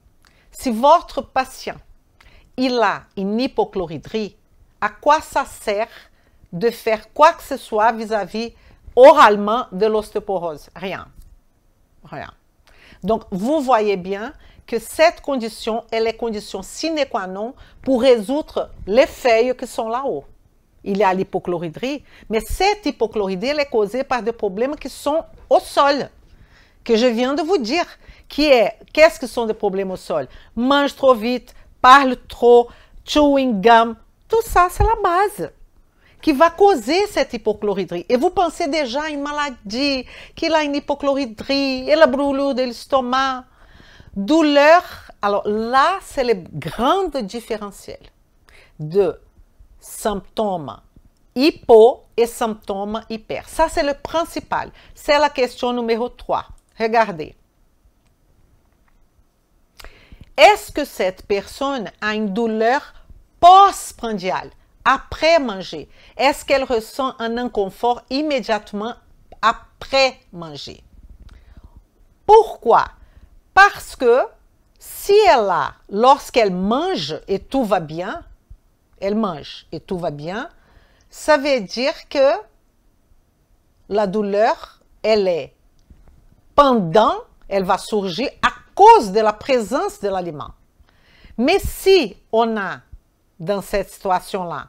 A: si votre patient, il a une hypochloridrie, à quoi ça sert de faire quoi que ce soit vis-à-vis oralement de l'ostéoporose? Rien. Rien. Donc, vous voyez bien que cette condition, elle est condition sine qua non pour résoudre les feuilles qui sont là-haut. Il y a l'hypochloridrie, mais cette hypochloridrie, elle est causée par des problèmes qui sont au sol, que je viens de vous dire. Qu'est-ce que sont des problèmes au sol? Mange trop vite, parle trop, chewing gum, tout ça, c'est la base qui va causer cette hypochloridrie. Et vous pensez déjà à une maladie, qu'il a une hypochloridrie, et la brûlure de l'estomac, douleur. Alors là, c'est le grand différentiel de symptômes hypo et symptômes hyper. Ça, c'est le principal. C'est la question numéro 3. Regardez. Est-ce que cette personne a une douleur postprandiale, après manger? Est-ce qu'elle ressent un inconfort immédiatement après manger? Pourquoi? Parce que si elle a, lorsqu'elle mange et tout va bien, elle mange et tout va bien, ça veut dire que la douleur, elle est pendant, elle va surgir à cause de la présence de l'aliment. Mais si on a, dans cette situation-là,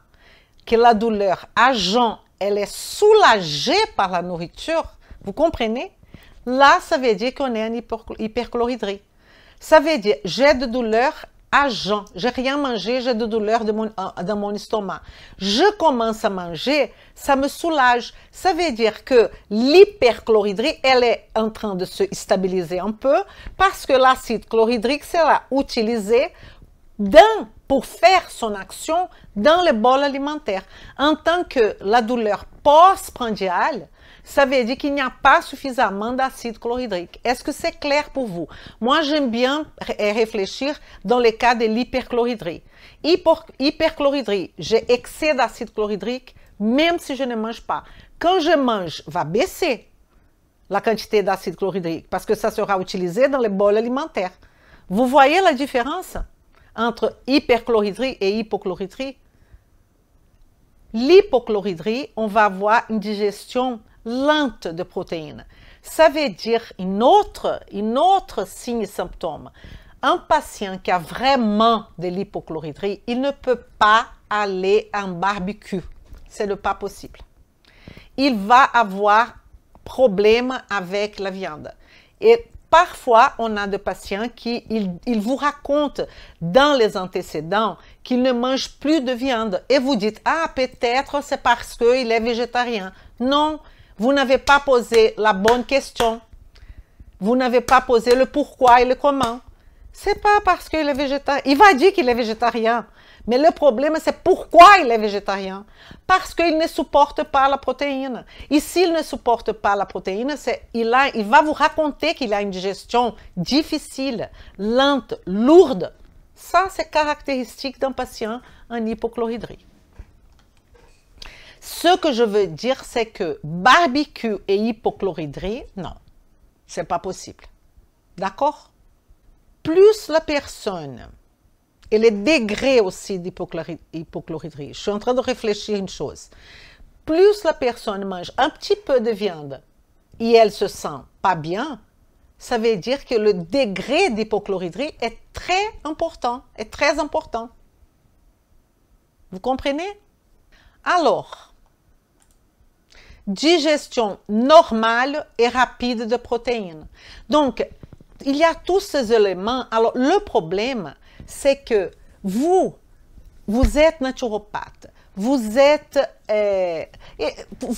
A: que la douleur agent, elle est soulagée par la nourriture, vous comprenez? Là, ça veut dire qu'on est en hyperchloridrie. Ça veut dire, j'ai de douleur agent, j'ai rien mangé, j'ai de douleur dans mon estomac. Je commence à manger, ça me soulage. Ça veut dire que l'hyperchloridrie, elle est en train de se stabiliser un peu parce que l'acide chlorhydrique sera utilisé pour faire son action dans le bol alimentaire. En tant que la douleur postprandiale, ça veut dire qu'il n'y a pas suffisamment d'acide chlorhydrique. Est-ce que c'est clair pour vous? Moi, j'aime bien réfléchir dans le cas de l'hyperchloridrie. Hyperchloridrie, j'ai excès d'acide chlorhydrique, même si je ne mange pas. Quand je mange, va baisser la quantité d'acide chlorhydrique parce que ça sera utilisé dans le bol alimentaire. Vous voyez la différence entre hyperchloridrie et hypochloridrie? L'hypochloridrie, on va avoir une digestion lente de protéines. Ça veut dire une autre signe et symptôme. Un patient qui a vraiment de l'hypochloridrie, il ne peut pas aller en barbecue. C'est pas possible. Il va avoir problème avec la viande. Et parfois, on a des patients qui ils vous racontent dans les antécédents qu'ils ne mangent plus de viande. Et vous dites, ah, peut-être c'est parce qu'il est végétarien. Non, vous n'avez pas posé la bonne question. Vous n'avez pas posé le pourquoi et le comment. C'est pas parce qu'il est végétarien. Il va dire qu'il est végétarien. Mais le problème, c'est pourquoi il est végétarien. Parce qu'il ne supporte pas la protéine. Et s'il ne supporte pas la protéine, il va vous raconter qu'il a une digestion difficile, lente, lourde. Ça, c'est caractéristique d'un patient en hypochloridrie. Ce que je veux dire, c'est que barbecue et hypochloridrie, non, c'est pas possible. D'accord? Plus la personne et les degrés aussi d'hypochloridrie. Je suis en train de réfléchir à une chose. Plus la personne mange un petit peu de viande et elle se sent pas bien, ça veut dire que le degré d'hypochloridrie est très important, Vous comprenez? Alors, digestion normale et rapide de protéines. Donc, il y a tous ces éléments. Alors, le problème, c'est que vous êtes naturopathe, vous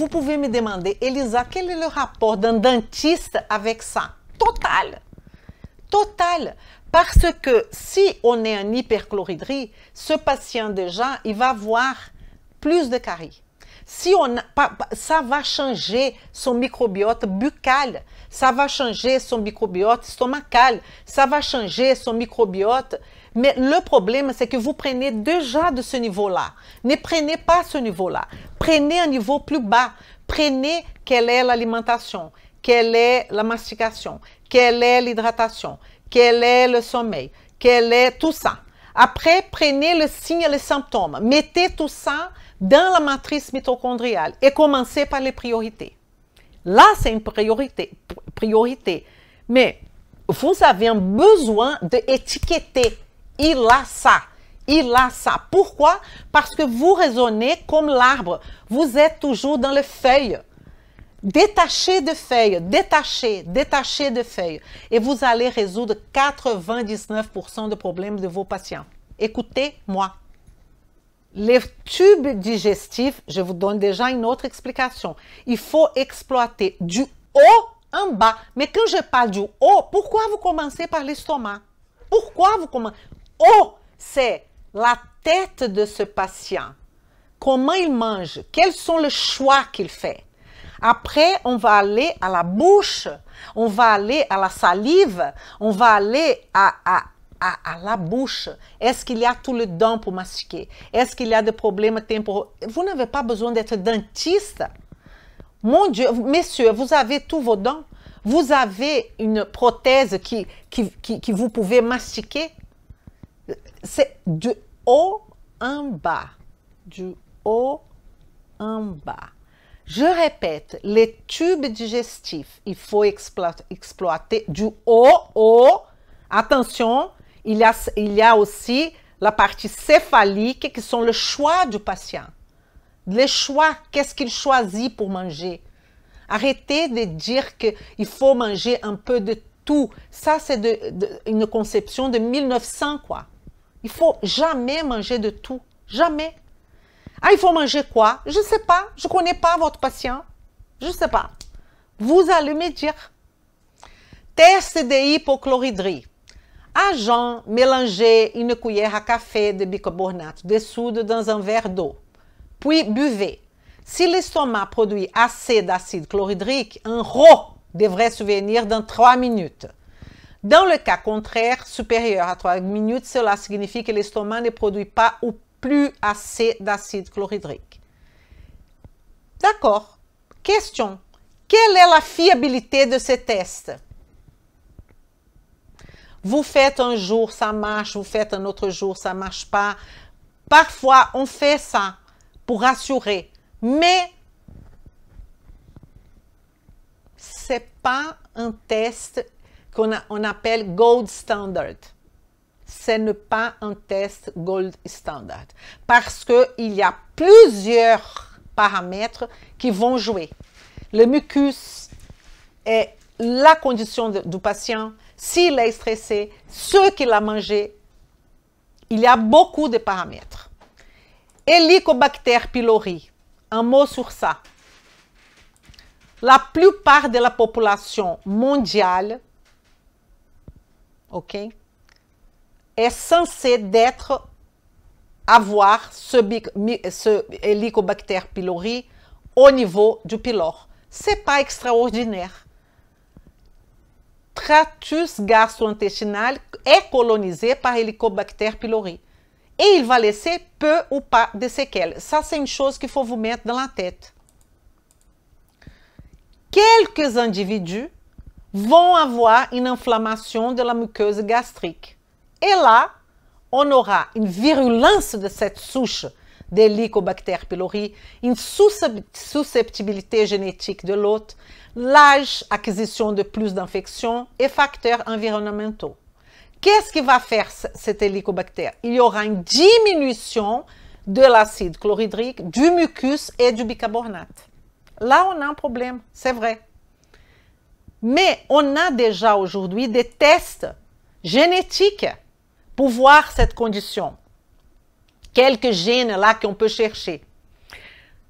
A: pouvez me demander, Elisa, quel est le rapport d'un dentiste avec ça? Total. Parce que si on est en hyperchloridrie, ce patient déjà, il va avoir plus de caries. Ça va changer son microbiote buccal, ça va changer son microbiote stomacal, ça va changer son microbiote. Mais le problème, c'est que vous prenez déjà de ce niveau-là. Ne prenez pas ce niveau-là. Prenez un niveau plus bas. Prenez quelle est l'alimentation, quelle est la mastication, quelle est l'hydratation, quel est le sommeil, quel est tout ça. Après, prenez le signe et les symptômes. Mettez tout ça dans la matrice mitochondriale et commencez par les priorités. Là, c'est une priorité. Mais vous avez un besoin d'étiqueter. Il a ça. Pourquoi? Parce que vous raisonnez comme l'arbre. Vous êtes toujours dans les feuilles. Détachez de feuilles, détachez de feuilles. Et vous allez résoudre 99% des problèmes de vos patients. Écoutez-moi. Les tubes digestifs, je vous donne déjà une autre explication. Il faut exploiter du haut en bas. Mais quand je parle du haut, pourquoi vous commencez par l'estomac? Pourquoi vous commencez? Haut, c'est la tête de ce patient. Comment il mange? Quels sont les choix qu'il fait? Après, on va aller à la bouche, on va aller à la salive, on va aller à la bouche. Est-ce qu'il y a tout le dent pour mastiquer? Est-ce qu'il y a des problèmes temporaux? Vous n'avez pas besoin d'être dentiste. Mon Dieu, messieurs, vous avez tous vos dents. Vous avez une prothèse qui vous pouvez mastiquer. C'est du haut en bas. Du haut en bas. Je répète, les tubes digestifs, il faut exploiter du haut. Attention, il y a aussi la partie céphalique qui sont le choix du patient. Les choix, qu'est-ce qu'il choisit pour manger? Arrêtez de dire qu'il faut manger un peu de tout. Ça, c'est une conception de 1900, quoi. Il faut jamais manger de tout. Jamais. Ah, il faut manger quoi? Je ne sais pas. Je ne connais pas votre patient. Je ne sais pas. Vous allez me dire. Test de hypochloridrie. À jeun, mélangez une cuillère à café de bicarbonate de soude dans un verre d'eau. Puis buvez. Si l'estomac produit assez d'acide chlorhydrique, un RO devrait survenir dans 3 minutes. Dans le cas contraire, supérieur à 3 minutes, cela signifie que l'estomac ne produit pas ou plus assez d'acide chlorhydrique. D'accord. Question. Quelle est la fiabilité de ces tests? Vous faites un jour, ça marche, vous faites un autre jour, ça ne marche pas. Parfois, on fait ça pour rassurer, mais ce n'est pas un test qu'on appelle gold standard. Ce n'est pas un test gold standard parce qu'il y a plusieurs paramètres qui vont jouer. Le mucus est la condition du patient, s'il est stressé, ce qu'il a mangé. Il y a beaucoup de paramètres. Helicobacter pylori, un mot sur ça. La plupart de la population mondiale, ok, est censée avoir ce Helicobacter pylori au niveau du pylore. Ce n'est pas extraordinaire. Tractus gastro-intestinal est colonisé par Helicobacter pylori. Et il va laisser peu ou pas de séquelles. Ça, c'est une chose qu'il faut vous mettre dans la tête. Quelques individus vont avoir une inflammation de la muqueuse gastrique. Et là, on aura une virulence de cette souche d'Helicobacter pylori, une susceptibilité génétique de l'hôte, l'âge, acquisition de plus d'infections et facteurs environnementaux. Qu'est-ce qui va faire cet Helicobacter? Il y aura une diminution de l'acide chlorhydrique, du mucus et du bicarbonate. Là, on a un problème, c'est vrai. Mais on a déjà aujourd'hui des tests génétiques pour voir cette condition. Quelques gènes là qu'on peut chercher.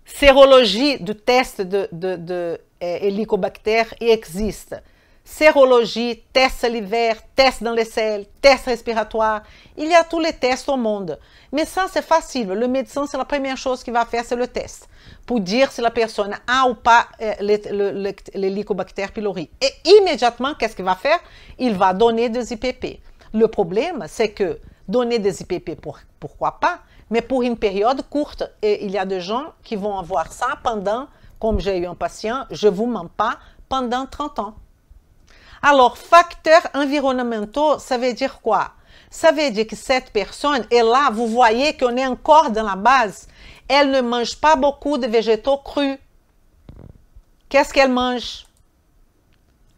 A: Sérologie du test de Helicobacter existe. Sérologie, test salivaire, test dans les selles, test respiratoire. Il y a tous les tests au monde. Mais ça, c'est facile. Le médecin, c'est la première chose qu'il va faire, c'est le test. Pour dire si la personne a ou pas l'Helicobacter pylori. Et immédiatement, qu'est-ce qu'il va faire? Il va donner des IPP. Le problème, c'est que donner des IPP, pourquoi pas? Mais pour une période courte. Et il y a des gens qui vont avoir ça pendant, comme j'ai eu un patient, je ne vous mens pas, pendant 30 ans. Alors, facteurs environnementaux, ça veut dire quoi? Ça veut dire que cette personne, et là, vous voyez qu'on est encore dans la base, elle ne mange pas beaucoup de végétaux crus. Qu'est-ce qu'elle mange?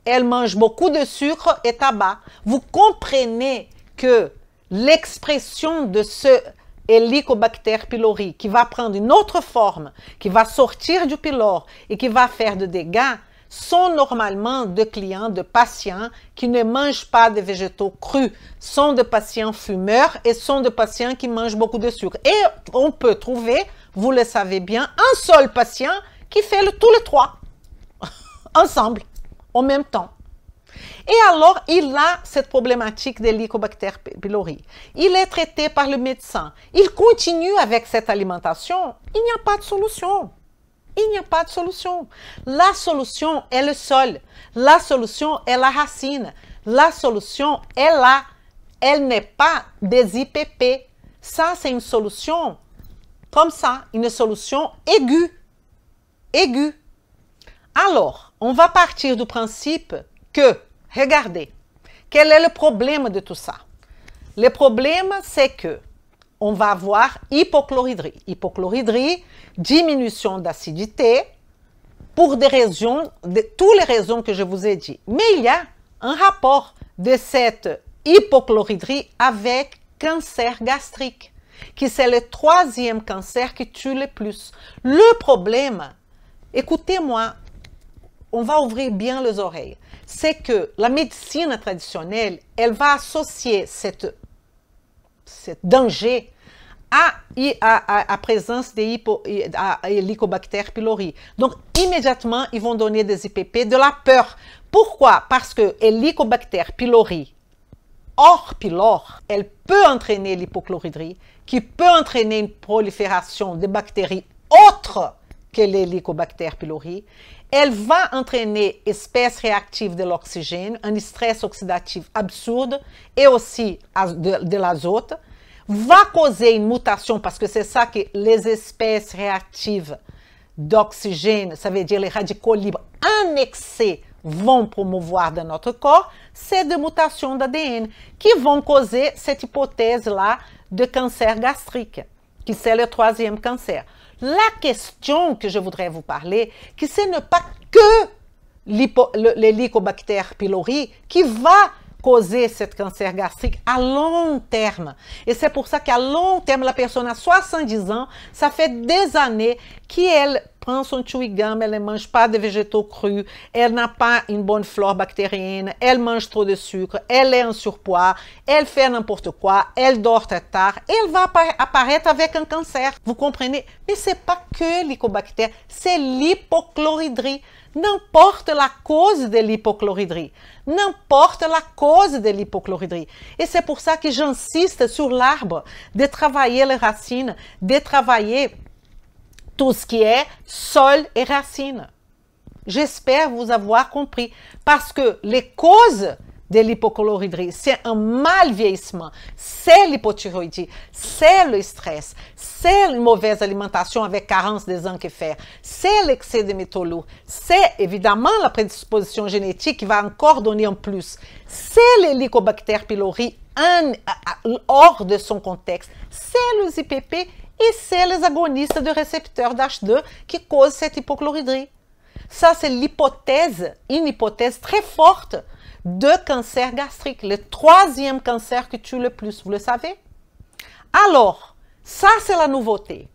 A: Elle mange beaucoup de sucre et tabac. Vous comprenez que l'expression de ce Helicobacter pylori qui va prendre une autre forme, qui va sortir du pylore et qui va faire de dégâts, sont normalement de clients, de patients qui ne mangent pas de végétaux crus, sont de patients fumeurs et sont de patients qui mangent beaucoup de sucre. Et on peut trouver, vous le savez bien, un seul patient qui fait tous les trois, ensemble, en même temps. Et alors, il a cette problématique d'Helicobacter pylori. Il est traité par le médecin. Il continue avec cette alimentation. Il n'y a pas de solution. Il n'y a pas de solution. La solution est le sol. La solution est la racine. La solution est là. Elle n'est pas des IPP. Ça, c'est une solution comme ça, une solution aiguë. Aiguë. Alors, on va partir du principe que, regardez, quel est le problème de tout ça? Le problème, c'est que on va avoir hypochlorhydrie. Hypochlorhydrie, diminution d'acidité, pour des raisons, toutes les raisons que je vous ai dit. Mais il y a un rapport de cette hypochlorhydrie avec cancer gastrique, qui c'est le 3e cancer qui tue le plus. Le problème, écoutez-moi, on va ouvrir bien les oreilles, c'est que la médecine traditionnelle, elle va associer cet danger à présence des Helicobacter pylori. Donc, immédiatement, ils vont donner des IPP de la peur. Pourquoi? Parce que Helicobacter pylori, hors pylore, elle peut entraîner l'hypochlorhydrie, qui peut entraîner une prolifération de bactéries autres que l'Helicobacter pylori. Elle va entraîner espèces réactives de l'oxygène, un stress oxydatif absurde et aussi de l'azote, va causer une mutation, parce que c'est ça que les espèces réactives d'oxygène, ça veut dire les radicaux libres annexés vont promouvoir dans notre corps, c'est des mutations d'ADN qui vont causer cette hypothèse-là de cancer gastrique, qui c'est le troisième cancer. La question que je voudrais vous parler, que ce n'est pas que l'Helicobacter pylori qui va causer ce cancer gastrique à long terme. Et c'est pour ça qu'à long terme, la personne a 70 ans, ça fait des années qu'elle prend son chewing-gum, elle ne mange pas de végétaux crus, elle n'a pas une bonne flore bactérienne, elle mange trop de sucre, elle est en surpoids, elle fait n'importe quoi, elle dort très tard, elle va apparaître avec un cancer. Vous comprenez? Mais ce n'est pas que l'Helicobacter, c'est l'hypochloridrie. N'importe la cause de l'hypochloridrie. N'importe la cause de l'hypochloridrie. Et c'est pour ça que j'insiste sur l'arbre, de travailler les racines, de travailler tout ce qui est sol et racines. J'espère vous avoir compris. Parce que les causes de l'hypochloridrie, c'est un mal vieillissement, c'est l'hypothyroïdie, c'est le stress, c'est une mauvaise alimentation avec carence des zinc et fer, c'est l'excès de métaux lourds, c'est évidemment la prédisposition génétique qui va encore donner en plus, c'est l'Helicobacter pylori hors de son contexte, c'est les IPP et c'est les agonistes de récepteurs d'H2 qui causent cette hypochloridrie. Ça, c'est l'hypothèse, une hypothèse très forte de cancer gastrique, le troisième cancer qui tue le plus, vous le savez? Alors, ça c'est la nouveauté.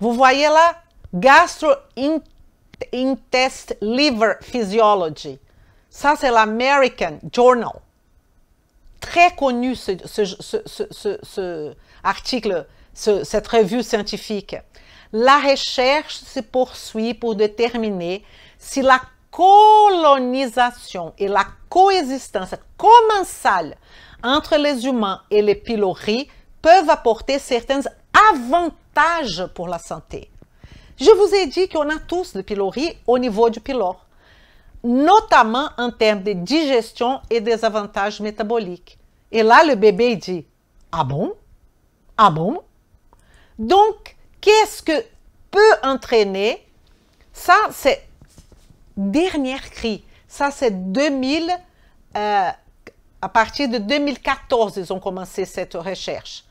A: Vous voyez là, Gastrointestinal Liver Physiology. Ça c'est l'American Journal. Très connu ce article, cette revue scientifique. La recherche se poursuit pour déterminer si la colonisation et la coexistence commensale entre les humains et les pylories peuvent apporter certains avantages pour la santé. Je vous ai dit qu'on a tous des pylories au niveau du pylore, notamment en termes de digestion et des avantages métaboliques. Et là, le bébé dit « Ah bon? Ah bon? » Donc, qu'est-ce que peut entraîner? Ça, c'est dernier cri. Ça, c'est 2000, à partir de 2014, ils ont commencé cette recherche.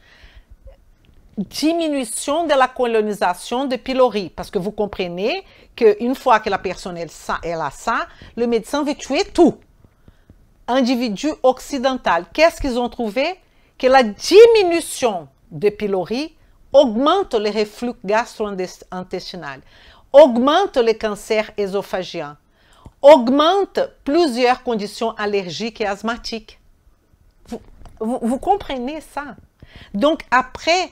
A: Diminution de la colonisation de pylori. Parce que vous comprenez qu'une fois que la personne elle a ça, le médecin veut tuer tout. Individu occidental. Qu'est-ce qu'ils ont trouvé? Que la diminution de pylori augmente le reflux gastro-intestinal, augmente le cancer ésophageal, augmente plusieurs conditions allergiques et asthmatiques. Vous comprenez ça? Donc, après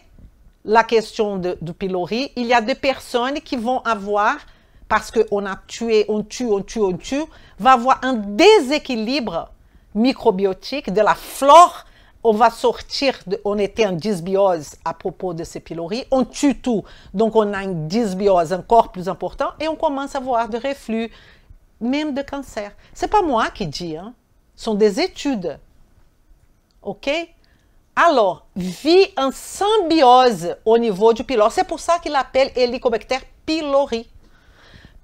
A: la question du pylori, il y a des personnes qui vont avoir, parce qu'on a tué, on tue, va avoir un déséquilibre microbiotique de la flore. On va sortir, on était en dysbiose à propos de ces pylories, on tue tout, donc on a une dysbiose encore plus importante et on commence à avoir de reflux, même de cancer. Ce n'est pas moi qui dis, hein. Ce sont des études. OK? Alors, vit en symbiose au niveau du pylore. C'est pour ça qu'il l'appelle Helicobacter pylori.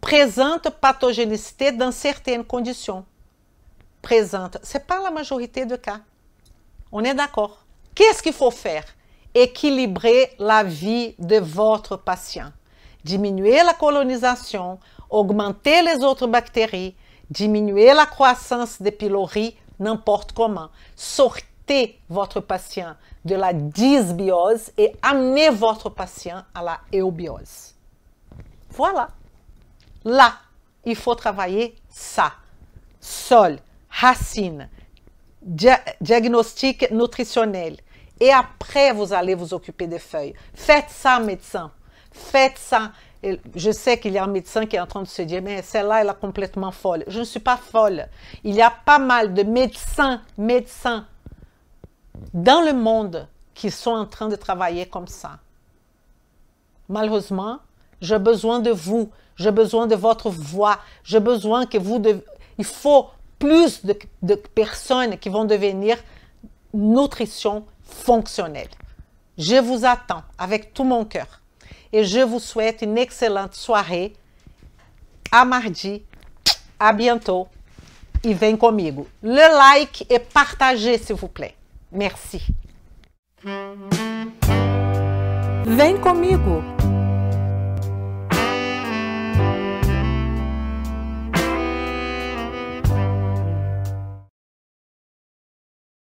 A: Présente pathogénicité dans certaines conditions. Présente, ce n'est pas la majorité des cas. On est d'accord? Qu'est-ce qu'il faut faire? Équilibrer la vie de votre patient. Diminuer la colonisation, augmenter les autres bactéries, diminuer la croissance des pylories, n'importe comment. Sortez votre patient de la dysbiose et amenez votre patient à la eubiose. Voilà. Là, il faut travailler ça. Sol, racine, diagnostic nutritionnel. Et après, vous allez vous occuper des feuilles. Faites ça, médecin. Faites ça. Et je sais qu'il y a un médecin qui est en train de se dire, mais celle-là, elle est complètement folle. Je ne suis pas folle. Il y a pas mal de médecins dans le monde qui sont en train de travailler comme ça. Malheureusement, j'ai besoin de vous. J'ai besoin de votre voix. J'ai besoin que vous... Il faut plus de personnes qui vont devenir nutrition fonctionnelle. Je vous attends avec tout mon cœur. Et je vous souhaite une excellente soirée. À mardi. À bientôt. e vem comigo. Le like et partagez, s'il vous plaît. Merci. Vem comigo.